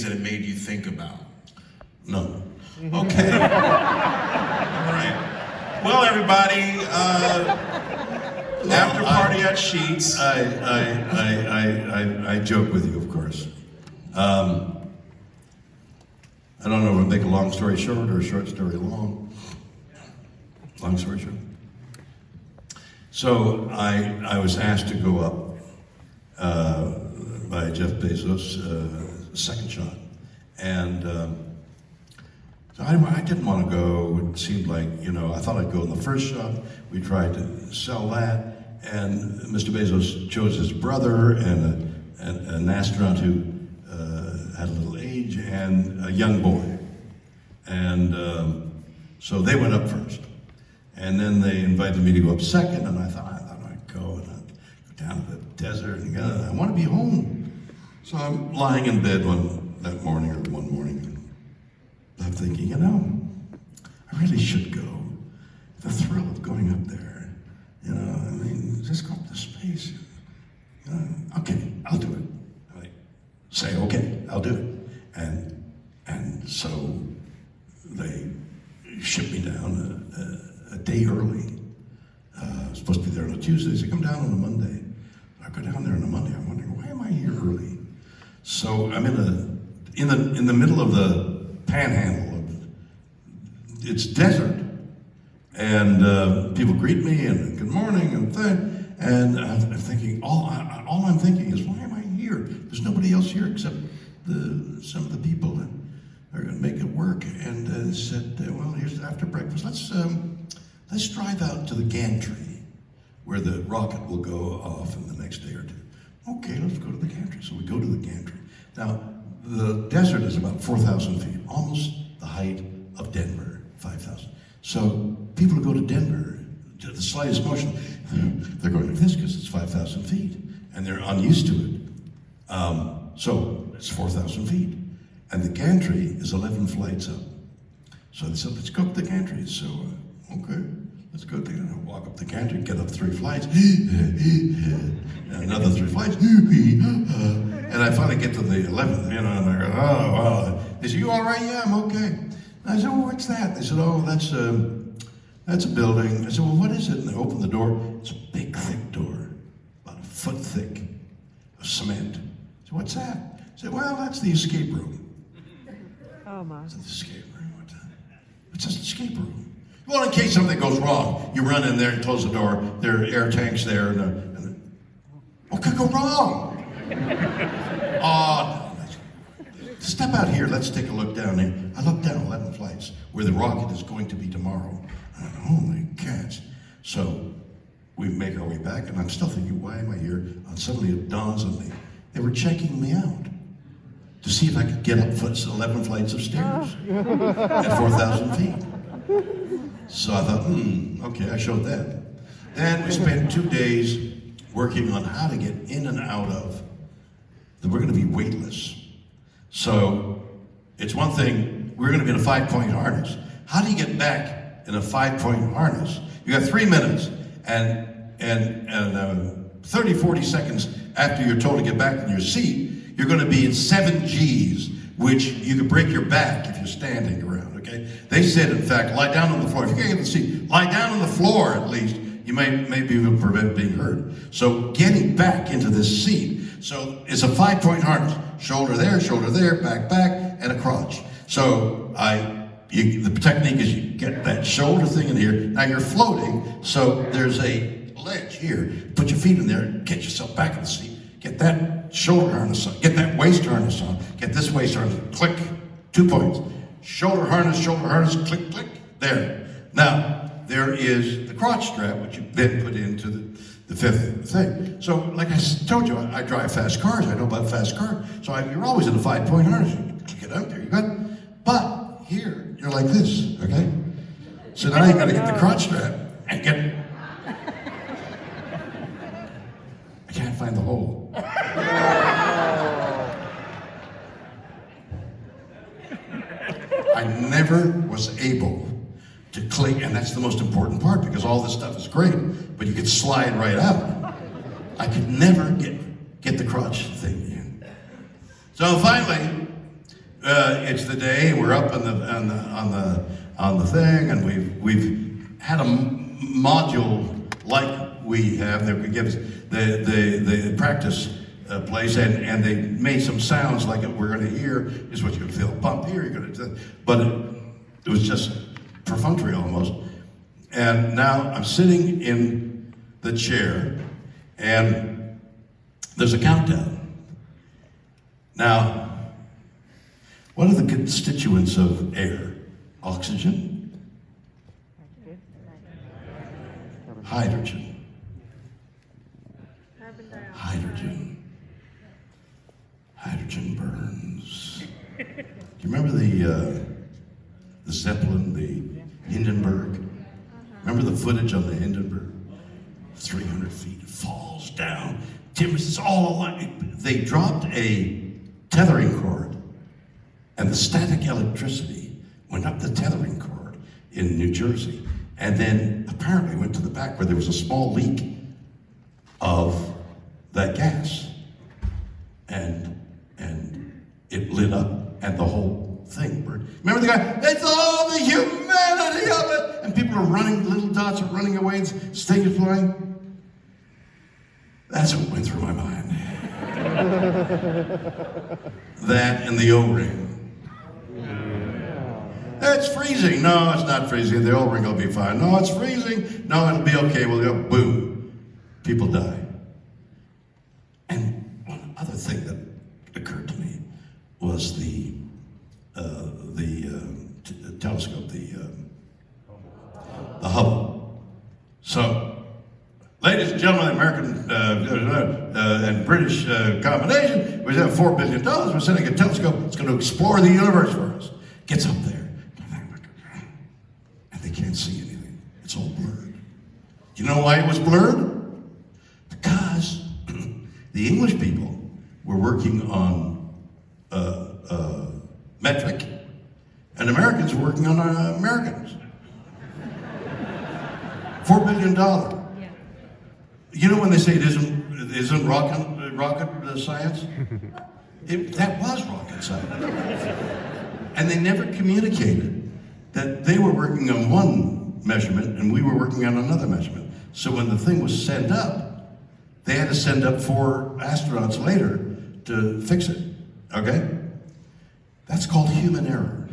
that it made you think about? No. Okay. All right. Well, everybody, after party at Sheets. I joke with you, of course. I don't know if I make a long story short or a short story long. Long story short. So I was asked to go up by Jeff Bezos, second shot. And so I didn't want to go. It seemed like, I thought I'd go in the first shot. We tried to sell that. And Mr. Bezos chose his brother and an astronaut who had a little age and a young boy. And so they went up first. And then they invited me to go up second, and I thought I'd go, and I'd go down to the desert, and I want to be home. So I'm lying in bed one morning, and I'm thinking, I really should go. The thrill of going up there, just go up to space. Okay, I'll do it. I say, okay, I'll do it. And so they shipped me down a day early. I was supposed to be there on a Tuesday, so come down on a Monday. I go down there on a Monday, I'm wondering, why am I here early? So I'm in the middle of the panhandle. It's desert. And people greet me and good morning and I'm thinking, all I'm thinking is, why am I here? There's nobody else here except some of the people that are going to make it work. And they said, well, here's after breakfast. Let's drive out to the gantry where the rocket will go off in the next day or two. Okay, let's go to the gantry. So we go to the gantry. Now, the desert is about 4,000 feet, almost the height of Denver, 5,000. So people who go to Denver, to the slightest motion, they're going like this because it's 5,000 feet, and they're unused to it. So it's 4,000 feet, and the gantry is 11 flights up. So they said, let's go up the gantry. So, okay, let's go walk up the gantry, get up 3 flights, and another 3 flights, and I finally get to the 11th, and I go, oh, wow. They said, you all right? Yeah, I'm okay. And I said, well, what's that? They said, oh, that's a building. I said, well, what is it? And they opened the door. It's a big, thick door, about a foot thick of cement. I said, what's that? I said, well, that's the escape room. Oh, my. It's the escape room. What's an escape room? Well, in case something goes wrong, you run in there and close the door. There are air tanks there. What could go wrong? Step out here. Let's take a look down here. I look down 11 flights where the rocket is going to be tomorrow. Holy cats. So we make our way back, and I'm still thinking, why am I here? And suddenly it dawns on me. They were checking me out to see if I could get up 11 flights of stairs at 4,000 feet. So I thought, okay, I showed that. Then we spent 2 days working on how to get in and out of. We're going to be weightless. So it's one thing, we're going to be in a 5-point harness. How do you get back in a 5-point harness? You got 3 minutes and 30, 40 seconds after you're told to get back in your seat, you're going to be in 7 Gs, which you could break your back if you're standing around, okay? They said, in fact, lie down on the floor. If you can't get in the seat, lie down on the floor at least. You may be able to prevent being hurt. So getting back into this seat, so it's a 5-point harness. Shoulder there, back, and a crotch. So the technique is you get that shoulder thing in here. Now you're floating, so there's a ledge here. Put your feet in there, get yourself back in the seat. Get that shoulder harness on, get that waist harness on, get this waist harness, click, 2 points. Shoulder harness, click, click, there. Now, there is the crotch strap, which you then put into the 5th thing. So, like I told you, I drive fast cars. I know about fast cars. So you're always in a 5-point harness. You get out there, you got it. But here, you're like this, okay? So now you got to get the crotch strap and get. I can't find the hole. I never was able to click, and that's the most important part because all this stuff is great, but you could slide right out. I could never get the crotch thing in. So finally, It's the day we're up on the thing, and we've had a module like we have that we give us the practice place, and they made some sounds like we're going to hear is what you feel pump here. You're going to, but it was just perfunctory almost. And now I'm sitting in the chair, and there's a countdown. Now, what are the constituents of air? Oxygen, hydrogen, hydrogen burns. Do you remember the Zeppelin, the Hindenburg? Remember the footage on the Hindenburg? 300 feet, it falls down. Timbers, it's all alike. They dropped a tethering cord, and the static electricity went up the tethering cord in New Jersey, and then apparently went to the back where there was a small leak of that gas, and it lit up, and the whole thing burned. Remember the guy? It's all the humanity of it, and people are running. Little dots are running away. And sting is flying. That's what went through my mind. That and the O-ring. It's freezing. No, it's not freezing. The O-ring will be fine. No, it's freezing. No, it'll be okay. We'll go, boom. People die. And one other thing that occurred to me was the telescope, the Hubble. So, ladies and gentlemen, American and British combination, we have $4 billion. We're sending a telescope that's going to explore the universe for us. Gets up there, and they can't see anything. It's all blurred. You know why it was blurred? Because the English people were working on metric, and Americans were working on Americans. $4 billion. Yeah. You know when they say it isn't rocket science? That was rocket science. And they never communicated that they were working on one measurement and we were working on another measurement. So when the thing was sent up, they had to send up 4 astronauts later to fix it. Okay? That's called human error.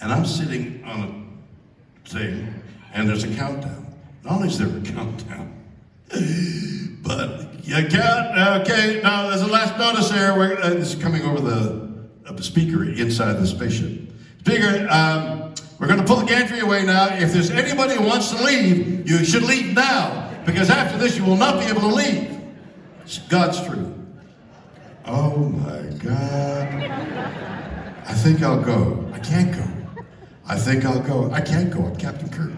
And I'm sitting on a thing, and there's a countdown. Not only is there a countdown, but you count. Okay, now there's a last notice there. This is coming over the speaker inside the spaceship. Speaker, we're going to pull the gantry away now. If there's anybody who wants to leave, you should leave now, because after this you will not be able to leave. It's God's truth. Oh my God. I think I'll go. I can't go. I think I'll go. I can't go. I'm Captain Kirk.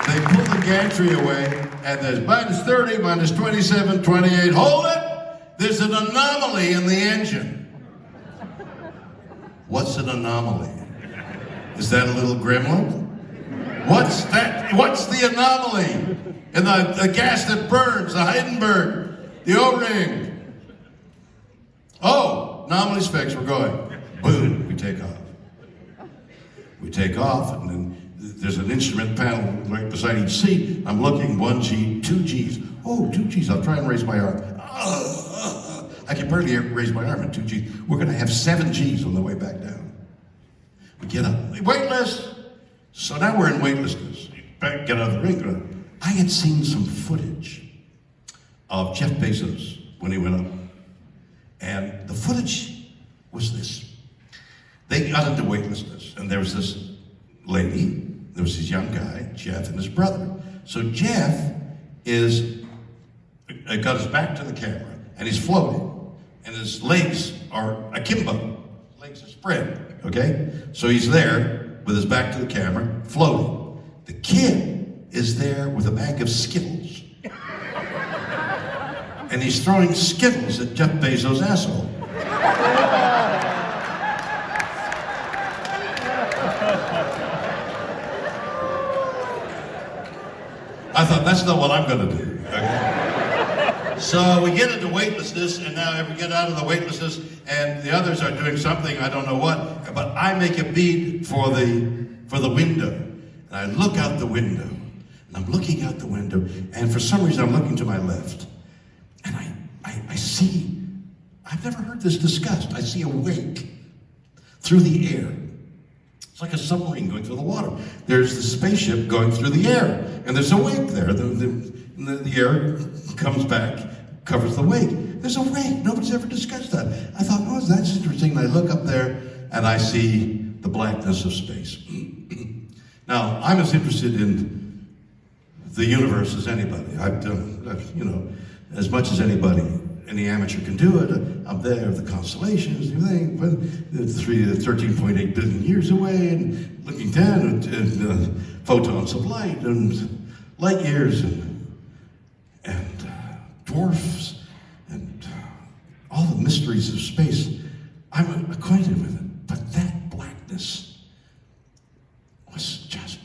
They pull the gantry away, and there's minus 30, minus 27, 28. Hold it! There's an anomaly in the engine. What's an anomaly? Is that a little gremlin? What's that? What's the anomaly? And the gas that burns, the Hindenburg, the O-ring. Oh, anomaly's fixed, we're going. Boom, we take off. We take off, and then there's an instrument panel right beside each seat. I'm looking, 1 G, 2 Gs. Oh, 2 Gs, I'll try and raise my arm. I can barely raise my arm at 2 Gs. We're gonna have 7 Gs on the way back down. We get up, weightless. So now we're in weightlessness. Get out of the ring. I had seen some footage of Jeff Bezos when he went up. And the footage was this. They got into weightlessness, and there was this lady, there was this young guy, Jeff, and his brother. So Jeff got his back to the camera, and he's floating, and his legs are akimbo. Legs are spread, okay? So he's there with his back to the camera, floating. The kid is there with a bag of Skittles. And he's throwing Skittles at Jeff Bezos' asshole. I thought, that's not what I'm going to do. Okay? So we get into weightlessness, and now we get out of the weightlessness, and the others are doing something, I don't know what, but I make a bead for the window. And I look out the window, and I'm looking out the window, and for some reason I'm looking to my left, and I see, I've never heard this discussed, I see a wake through the air. It's like a submarine going through the water. There's the spaceship going through the air, and there's a wake there. The air comes back, covers the wake. There's a wake. Nobody's ever discussed that. I thought, oh, that's interesting. And I look up there, and I see the blackness of space. Now, I'm as interested in the universe as anybody. I've done, as much as anybody. Any amateur can do it. I'm there, the constellations, everything, but 13.8 billion years away, and looking down at photons of light, and light years, and dwarfs, and all the mysteries of space. I'm acquainted with it, but that blackness was just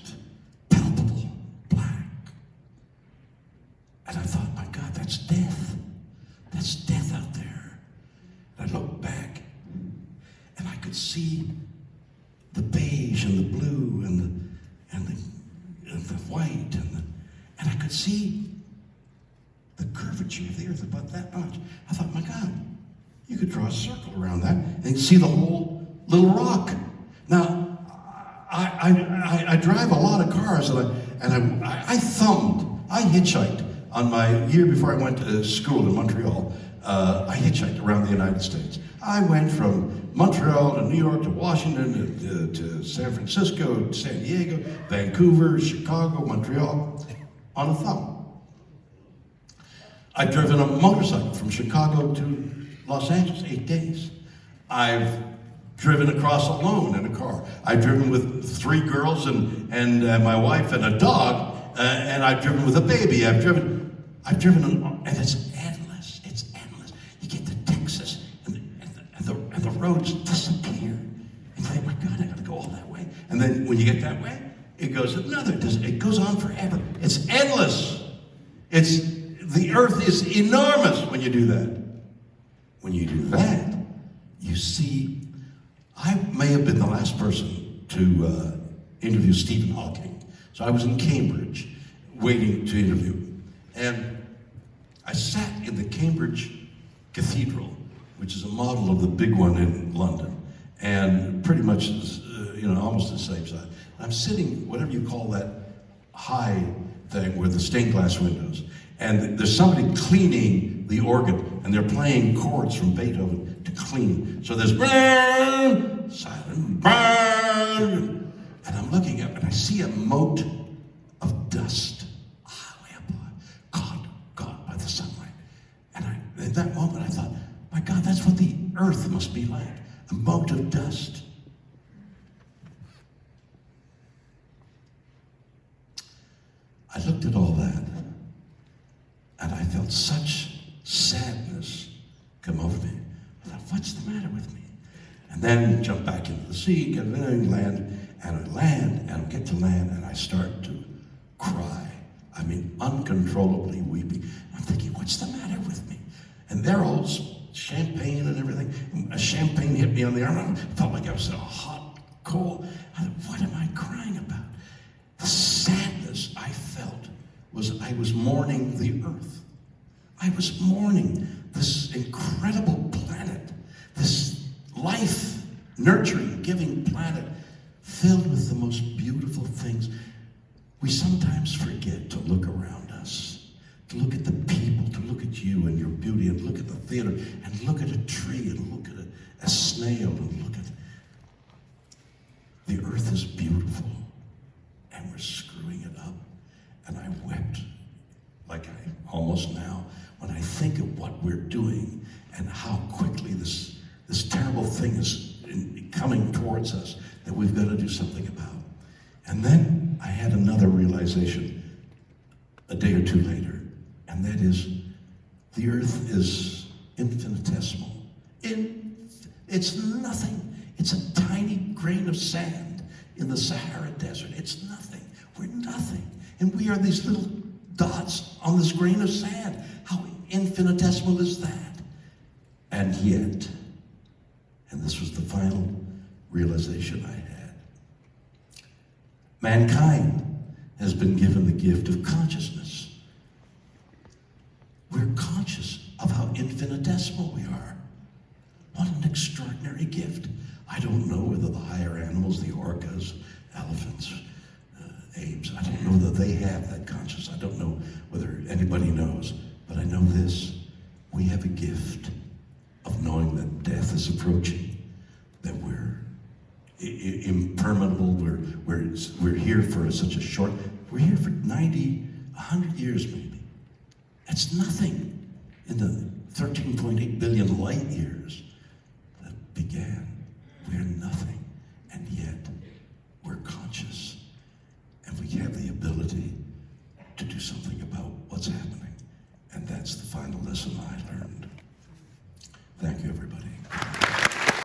palpable black. And I thought, my God, that's death. That's death out there. And I looked back, and I could see the beige and the blue and the white and I could see the curvature of the earth about that much. I thought, my God, you could draw a circle around that and see the whole little rock. Now, I drive a lot of cars, and I hitchhiked on my year before I went to school in Montreal. I hitchhiked around the United States. I went from Montreal to New York to Washington to San Francisco, to San Diego, Vancouver, Chicago, Montreal on a thumb. I've driven a motorcycle from Chicago to Los Angeles, 8 days. I've driven across alone in a car. I've driven with 3 girls and my wife and a dog, and I've driven with a baby. I've driven, and it's endless. It's endless. You get to Texas, and the roads disappear. And you think, my God, I got to go all that way. And then when you get that way, it goes another. It goes on forever. It's endless. The earth is enormous when you do that. When you do that, you see, I may have been the last person to interview Stephen Hawking. So I was in Cambridge waiting to interview him. And I sat in the Cambridge Cathedral, which is a model of the big one in London, and pretty much, almost the same size. I'm sitting, whatever you call that high thing with the stained glass windows, and there's somebody cleaning the organ, and they're playing chords from Beethoven to clean. So there's silent, and I'm looking up, and I see a mote of dust way up, caught by the sunlight. And in that moment, I thought, my God, that's what the earth must be like, a mote of dust. I looked at all that, and I felt such sadness come over me. I thought, what's the matter with me? And then jump back into the sea, get in, land, and get to land, and I start to cry. I mean, uncontrollably weeping. I'm thinking, what's the matter with me? And they're all champagne and everything. A champagne hit me on the arm. I felt like I was in a hot coal. I thought, what am I crying about? The sadness I felt was I was mourning the earth. I was mourning this incredible planet, this life, nurturing, giving planet filled with the most beautiful things. We sometimes forget to look around us, to look at the people, to look at you and your beauty, and look at the theater, and look at a tree, and look at a snail, and look at the earth is beautiful, and we're screwing it up. And I wept, like I almost now, when I think of what we're doing and how quickly this terrible thing is coming towards us that we've got to do something about. And then I had another realization a day or two later, and that is the earth is infinitesimal. It's nothing. It's a tiny grain of sand in the Sahara Desert. It's nothing. We're nothing. And we are these little dots on this grain of sand. How infinitesimal is that? And yet, and this was the final realization I had, mankind has been given the gift of consciousness. We're conscious of how infinitesimal we are. What an extraordinary gift. I don't know whether the higher animals, the orcas, elephants, apes, I don't know that they have that consciousness. I don't know whether anybody knows, but I know this. We have a gift of knowing that death is approaching, that we're impermanable, we're here for such a short, we're here for 90, 100 years maybe. It's nothing in the 13.8 billion light years that began. We're nothing, and yet we're conscious, and we have the ability to do something about what's happening. And that's the final lesson I learned.